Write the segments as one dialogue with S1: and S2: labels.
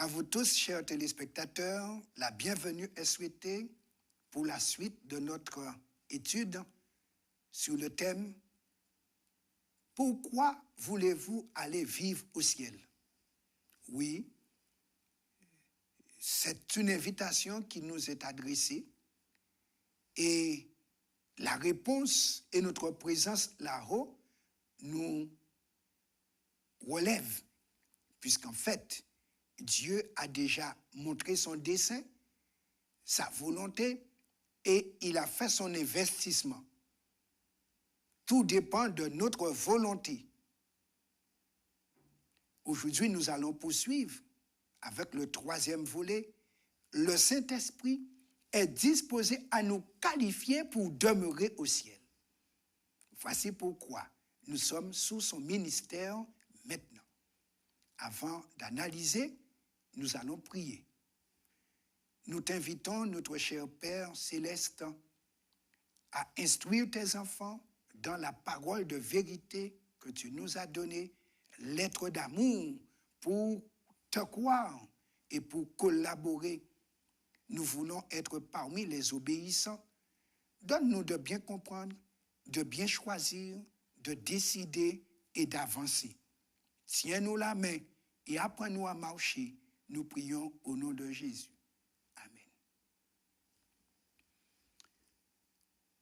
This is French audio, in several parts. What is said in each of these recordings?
S1: À vous tous, chers téléspectateurs, la bienvenue est souhaitée pour la suite de notre étude sur le thème « Pourquoi voulez-vous aller vivre au ciel ?» Oui, c'est une invitation qui nous est adressée et la réponse et notre présence là-haut nous relève, puisqu'en fait, Dieu a déjà montré son dessein, sa volonté, et il a fait son investissement. Tout dépend de notre volonté. Aujourd'hui, nous allons poursuivre avec le troisième volet. Le Saint-Esprit est disposé à nous qualifier pour demeurer au ciel. Voici pourquoi nous sommes sous son ministère maintenant. Avant d'analyser, nous allons prier. Nous t'invitons, notre cher Père céleste, à instruire tes enfants dans la parole de vérité que tu nous as donnée, lettre d'amour pour te croire et pour collaborer. Nous voulons être parmi les obéissants. Donne-nous de bien comprendre, de bien choisir, de décider et d'avancer. Tiens-nous la main et apprends-nous à marcher. Nous prions au nom de Jésus. Amen.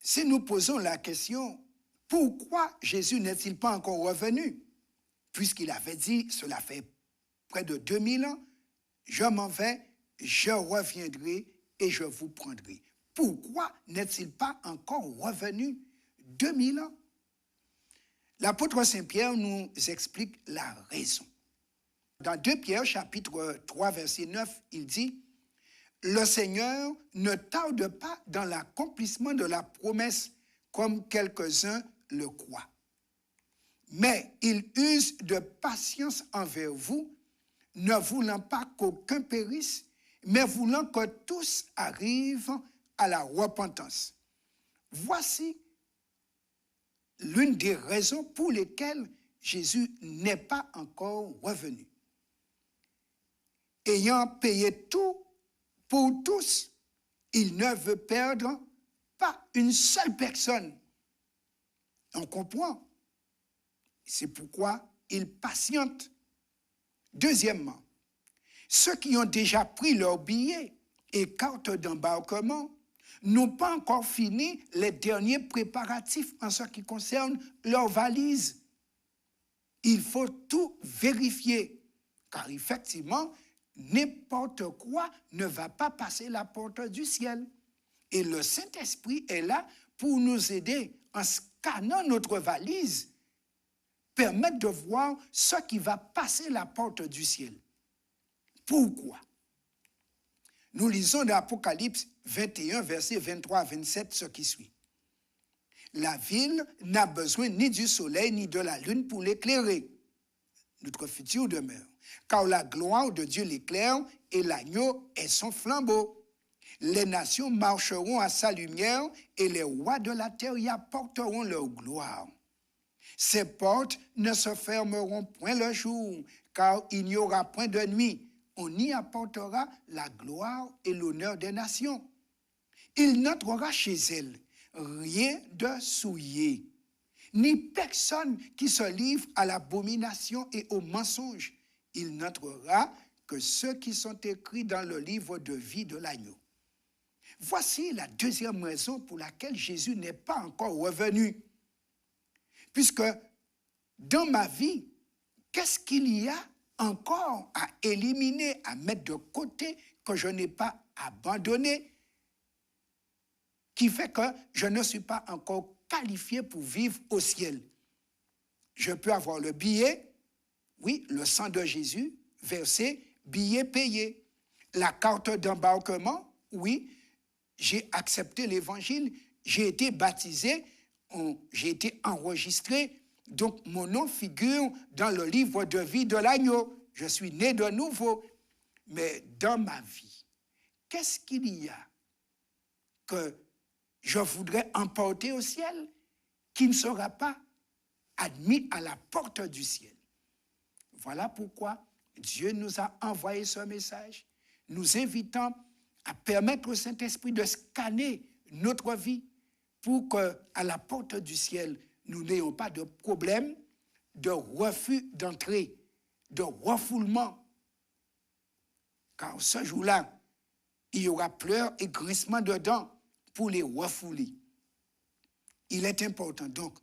S1: Si nous posons la question, pourquoi Jésus n'est-il pas encore revenu? Puisqu'il avait dit, cela fait près de 2000 ans, je m'en vais, je reviendrai et je vous prendrai. Pourquoi n'est-il pas encore revenu 2000 ans? L'apôtre Saint-Pierre nous explique la raison. Dans 2 Pierre, chapitre 3, verset 9, il dit « Le Seigneur ne tarde pas dans l'accomplissement de la promesse, comme quelques-uns le croient. Mais il use de patience envers vous, ne voulant pas qu'aucun périsse, mais voulant que tous arrivent à la repentance. » Voici l'une des raisons pour lesquelles Jésus n'est pas encore revenu. Ayant payé tout pour tous, il ne veut perdre pas une seule personne. On comprend. C'est pourquoi il patiente. Deuxièmement, ceux qui ont déjà pris leur billet et carte d'embarquement n'ont pas encore fini les derniers préparatifs en ce qui concerne leur valise. Il faut tout vérifier, car effectivement, n'importe quoi ne va pas passer la porte du ciel. Et le Saint-Esprit est là pour nous aider en scannant notre valise, permettre de voir ce qui va passer la porte du ciel. Pourquoi? Nous lisons dans Apocalypse 21, versets 23 à 27, ce qui suit. La ville n'a besoin ni du soleil ni de la lune pour l'éclairer. Notre futur demeure. Car la gloire de Dieu l'éclaire et l'agneau est son flambeau. Les nations marcheront à sa lumière et les rois de la terre y apporteront leur gloire. Ces portes ne se fermeront point le jour, car il n'y aura point de nuit. On y apportera la gloire et l'honneur des nations. Il n'entrera chez elles rien de souillé, ni personne qui se livre à l'abomination et au mensonge. Il n'entrera que ceux qui sont écrits dans le livre de vie de l'agneau. Voici la deuxième raison pour laquelle Jésus n'est pas encore revenu. Puisque dans ma vie, qu'est-ce qu'il y a encore à éliminer, à mettre de côté, que je n'ai pas abandonné, qui fait que je ne suis pas encore qualifié pour vivre au ciel. Je peux avoir le billet, oui, le sang de Jésus, versé, billet payé. La carte d'embarquement, oui, j'ai accepté l'évangile, j'ai été baptisé, j'ai été enregistré, donc mon nom figure dans le livre de vie de l'agneau. Je suis né de nouveau. Mais dans ma vie, qu'est-ce qu'il y a que je voudrais emporter au ciel qui ne sera pas admis à la porte du ciel? Voilà pourquoi Dieu nous a envoyé ce message, nous invitant à permettre au Saint-Esprit de scanner notre vie pour qu'à la porte du ciel, nous n'ayons pas de problème, de refus d'entrée, de refoulement. Car ce jour-là, il y aura pleurs et grincements de dents pour les refouler. Il est important donc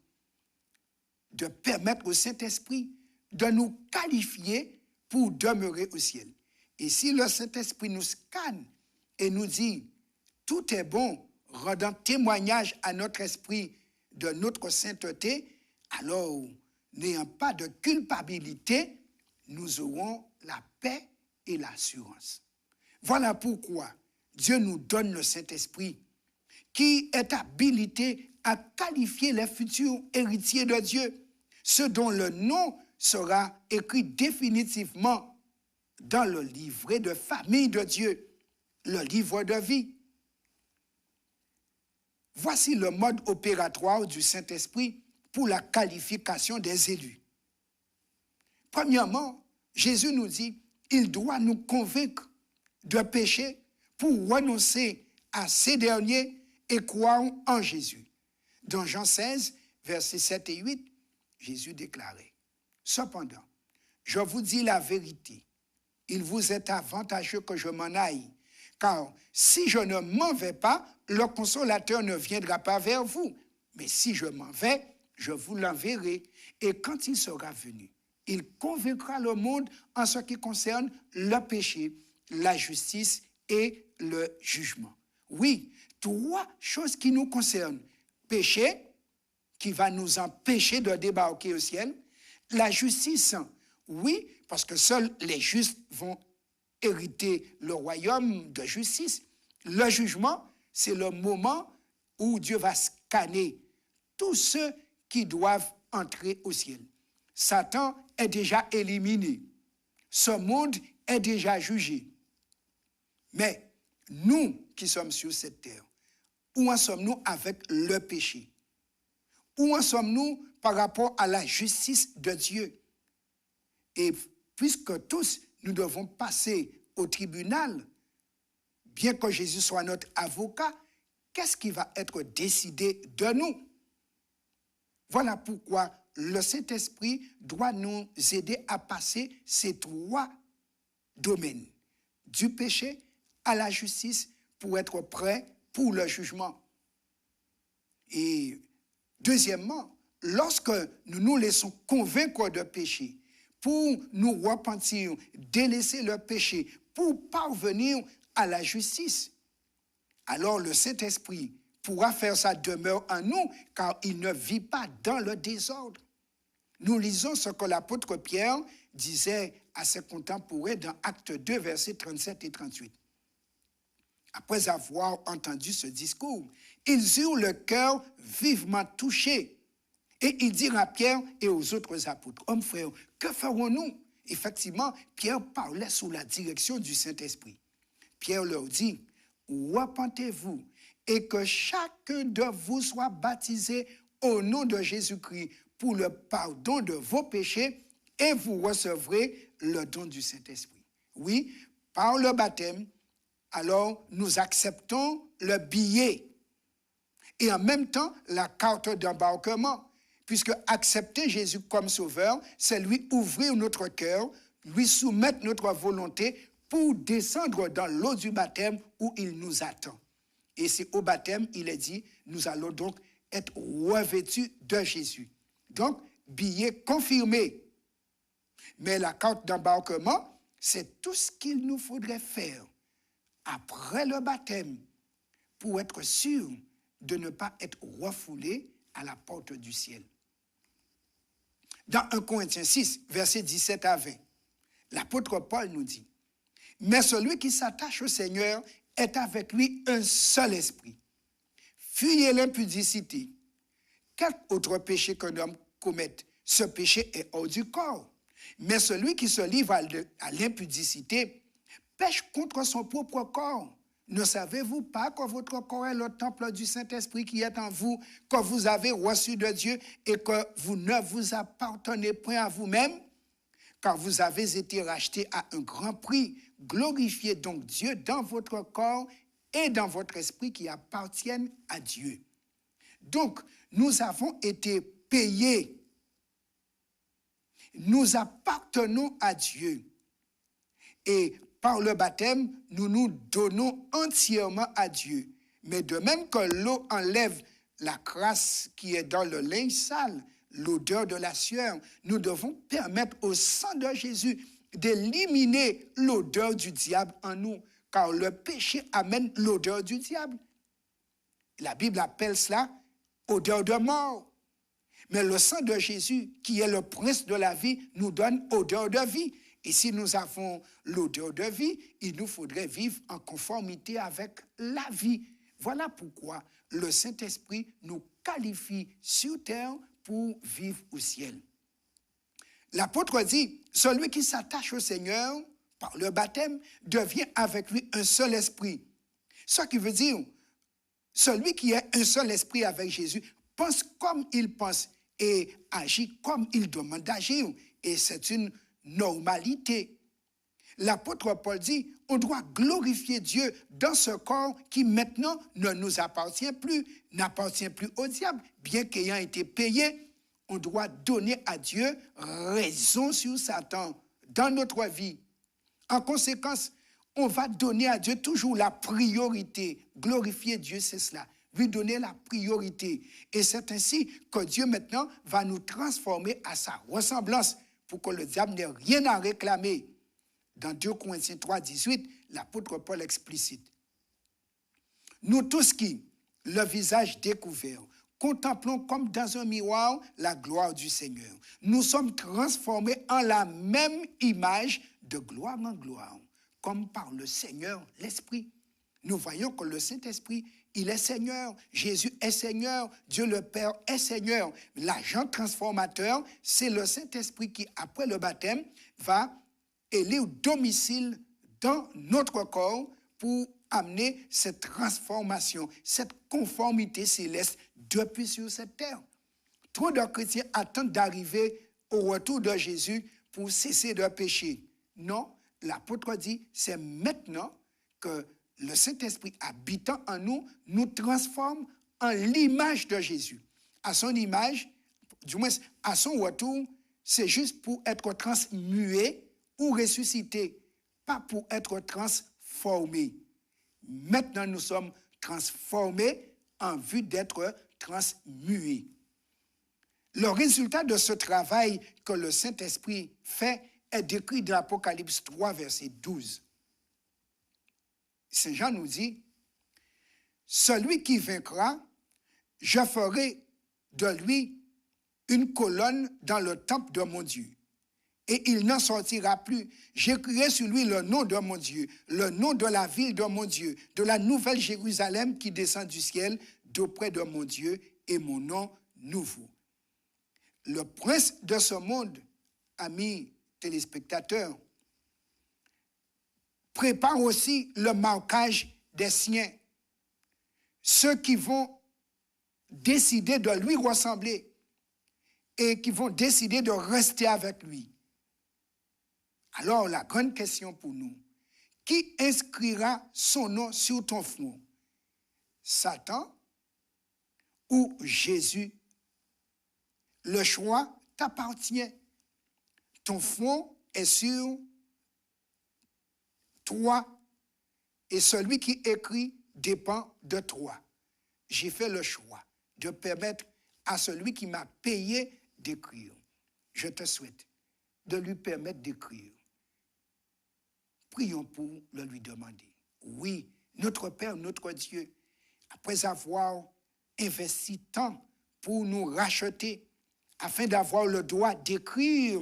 S1: de permettre au Saint-Esprit de nous qualifier pour demeurer au ciel. Et si le Saint-Esprit nous scanne et nous dit « tout est bon », rendant témoignage à notre esprit de notre sainteté, alors, n'ayant pas de culpabilité, nous aurons la paix et l'assurance. Voilà pourquoi Dieu nous donne le Saint-Esprit, qui est habilité à qualifier les futurs héritiers de Dieu, ceux dont le nom sera écrit définitivement dans le livret de famille de Dieu, le livre de vie. Voici le mode opératoire du Saint-Esprit pour la qualification des élus. Premièrement, Jésus nous dit, il doit nous convaincre de péché pour renoncer à ces derniers et croire en Jésus. Dans Jean 16, versets 7 et 8, Jésus déclarait, « Cependant, je vous dis la vérité, il vous est avantageux que je m'en aille, car si je ne m'en vais pas, le consolateur ne viendra pas vers vous. Mais si je m'en vais, je vous l'enverrai. Et quand il sera venu, il convaincra le monde en ce qui concerne le péché, la justice et le jugement. » Oui, trois choses qui nous concernent. Péché, qui va nous empêcher de débarquer au ciel. La justice, oui, parce que seuls les justes vont hériter le royaume de justice. Le jugement, c'est le moment où Dieu va scanner tous ceux qui doivent entrer au ciel. Satan est déjà éliminé. Ce monde est déjà jugé. Mais nous qui sommes sur cette terre, où en sommes-nous avec le péché? Où en sommes-nous par rapport à la justice de Dieu? Et puisque tous, nous devons passer au tribunal, bien que Jésus soit notre avocat, qu'est-ce qui va être décidé de nous? Voilà pourquoi le Saint-Esprit doit nous aider à passer ces trois domaines, du péché à la justice, pour être prêt pour le jugement. Et deuxièmement, lorsque nous nous laissons convaincre de péché, pour nous repentir, délaisser le péché, pour parvenir à la justice, alors le Saint-Esprit pourra faire sa demeure en nous, car il ne vit pas dans le désordre. Nous lisons ce que l'apôtre Pierre disait à ses contemporains dans Actes 2, versets 37 et 38. Après avoir entendu ce discours, ils eurent le cœur vivement touché. Et ils dirent à Pierre et aux autres apôtres, « Hommes frères, que ferons-nous » Effectivement, Pierre parlait sous la direction du Saint-Esprit. Pierre leur dit, « Repentez-vous et que chacun de vous soit baptisé au nom de Jésus-Christ pour le pardon de vos péchés et vous recevrez le don du Saint-Esprit. » Oui, par le baptême, alors nous acceptons le billet et en même temps la carte d'embarquement. Puisque accepter Jésus comme sauveur, c'est lui ouvrir notre cœur, lui soumettre notre volonté pour descendre dans l'eau du baptême où il nous attend. Et c'est au baptême, il est dit, nous allons donc être revêtus de Jésus. Donc, billet confirmé. Mais la carte d'embarquement, c'est tout ce qu'il nous faudrait faire après le baptême pour être sûr de ne pas être refoulé à la porte du ciel. Dans 1 Corinthiens 6, versets 17 à 20, l'apôtre Paul nous dit, « Mais celui qui s'attache au Seigneur est avec lui un seul esprit. Fuyez l'impudicité. Quel autre péché qu'un homme commette, ce péché est hors du corps. Mais celui qui se livre à l'impudicité pêche contre son propre corps. Ne savez-vous pas que votre corps est le temple du Saint-Esprit qui est en vous, que vous avez reçu de Dieu et que vous ne vous appartenez point à vous-même? car vous avez été rachetés à un grand prix. Glorifiez donc Dieu dans votre corps et dans votre esprit qui appartiennent à Dieu. Donc, nous avons été payés. Nous appartenons à Dieu. Et par le baptême, nous nous donnons entièrement à Dieu. Mais de même que l'eau enlève la crasse qui est dans le linge sale, l'odeur de la sueur, nous devons permettre au sang de Jésus d'éliminer l'odeur du diable en nous, car le péché amène l'odeur du diable. La Bible appelle cela odeur de mort. Mais le sang de Jésus, qui est le prince de la vie, nous donne odeur de vie. Et si nous avons l'odeur de vie, il nous faudrait vivre en conformité avec la vie. Voilà pourquoi le Saint-Esprit nous qualifie sur terre pour vivre au ciel. L'apôtre dit, celui qui s'attache au Seigneur par le baptême devient avec lui un seul esprit. Ce qui veut dire, celui qui est un seul esprit avec Jésus pense comme il pense et agit comme il demande d'agir. Et c'est une normalité. L'apôtre Paul dit, on doit glorifier Dieu dans ce corps qui maintenant ne nous appartient plus, n'appartient plus au diable, bien qu'ayant été payé. On doit donner à Dieu raison sur Satan dans notre vie. En conséquence, on va donner à Dieu toujours la priorité. Glorifier Dieu, c'est cela. Lui donner la priorité. Et c'est ainsi que Dieu maintenant va nous transformer à sa ressemblance pour que le diable n'ait rien à réclamer. Dans 2 Corinthiens 3, 18, l'apôtre Paul explicite. Nous tous qui, le visage découvert, contemplons comme dans un miroir la gloire du Seigneur. Nous sommes transformés en la même image de gloire en gloire, comme par le Seigneur, l'Esprit. Nous voyons que le Saint-Esprit, il est Seigneur. Jésus est Seigneur. Dieu le Père est Seigneur. L'agent transformateur, c'est le Saint-Esprit qui, après le baptême, va élire domicile dans notre corps pour amener cette transformation, cette conformité céleste depuis sur cette terre. Trop de chrétiens attendent d'arriver au retour de Jésus pour cesser de pécher. Non, l'apôtre dit, c'est maintenant que le Saint-Esprit habitant en nous, nous transforme en l'image de Jésus. À son image, du moins à son retour, c'est juste pour être transmué ou ressuscité, pas pour être transformé. Maintenant, nous sommes transformés en vue d'être transmués. Le résultat de ce travail que le Saint-Esprit fait est décrit dans l'Apocalypse 3, verset 12. Saint Jean nous dit, « Celui qui vaincra, je ferai de lui une colonne dans le temple de mon Dieu. Et il n'en sortira plus. J'écrirai sur lui le nom de mon Dieu, le nom de la ville de mon Dieu, de la nouvelle Jérusalem qui descend du ciel, d'auprès de mon Dieu, et mon nom nouveau. » Le prince de ce monde, amis téléspectateurs, prépare aussi le marquage des siens, ceux qui vont décider de lui ressembler et qui vont décider de rester avec lui. Alors, la grande question pour nous, qui inscrira son nom sur ton front? Satan ou Jésus? Le choix t'appartient. Ton front est sur toi et celui qui écrit dépend de toi. J'ai fait le choix de permettre à celui qui m'a payé d'écrire. Je te souhaite de lui permettre d'écrire. Prions pour le lui demander. Oui, notre Père, notre Dieu, après avoir investi tant pour nous racheter, afin d'avoir le droit d'écrire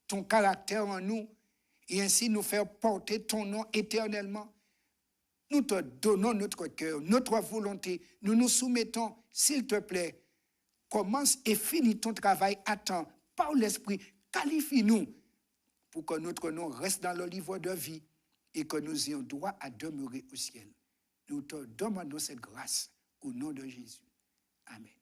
S1: ton caractère en nous et ainsi nous faire porter ton nom éternellement, nous te donnons notre cœur, notre volonté, nous nous soumettons, s'il te plaît, commence et finis ton travail à temps, par l'Esprit, qualifie-nous pour que notre nom reste dans le livre de vie et que nous ayons droit à demeurer au ciel. Nous te demandons cette grâce au nom de Jésus. Amen.